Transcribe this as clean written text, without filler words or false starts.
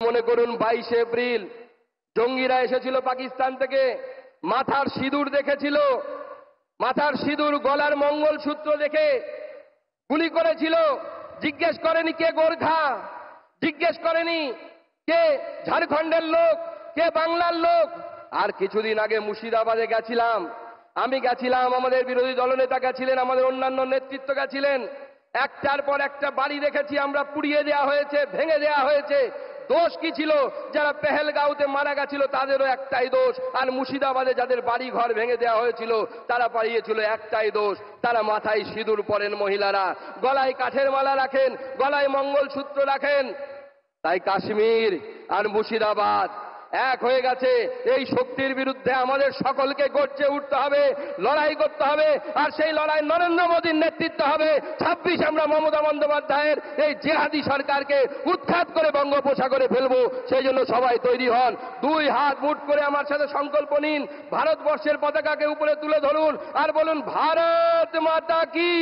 মনে করুন 22 এপ্রিল জঙ্গিরা এসেছিল পাকিস্তান থেকে, মাথার সিঁদুর দেখেছিল, মাথার সিঁদুর গলার মঙ্গলসূত্র দেখে গুলি করেছিল। জিজ্ঞেস করেনি কে গোর্খা, জিজ্ঞেস করেনি কে ঝাড়খণ্ডের লোক, কে বাংলার লোক। আর কিছুদিন আগে মুর্শিদাবাদে গেছিলাম, আমি গেছিলাম, আমাদের বিরোধী দলনেতা গেছিলেন, আমাদের অন্যান্য নেতৃত্ব গেছিলেন। একটার পর একটা বাড়ি দেখেছি আমরা, পুড়িয়ে দেওয়া হয়েছে, ভেঙে দেওয়া হয়েছে। দোষ কি ছিল? যারা পেহেলগাঁওতে মারা গেছিল তাদেরও একটাই দোষ, আর মুর্শিদাবাদে যাদের বাড়ি ঘর ভেঙে দেওয়া হয়েছিল তারা পালিয়েছিল, একটাই দোষ, তারা মাথায় সিঁদুর পরেন মহিলারা, গলায় কাঠের মালা রাখেন, গলায় মঙ্গলসূত্র রাখেন। তাই কাশ্মীর আর মুর্শিদাবাদ এক হয়ে গেছে। এই শক্তির বিরুদ্ধে আমাদের সকলকে গর্জে উঠতে হবে, লড়াই করতে হবে, আর সেই লড়াই নরেন্দ্র মোদীর নেতৃত্ব হবে। 26 আমরা মমতা বন্দ্যোপাধ্যায়ের এই জেহাদি সরকারকে উৎখাত করে বঙ্গোপসাগরে ফেলবো। সেই জন্য সবাই তৈরি হন, দুই হাত মুঠ করে আমার সাথে সংকল্প নিন, ভারতবর্ষের পতাকাকে উপরে তুলে ধরুন আর বলুন ভারত মাতা কি।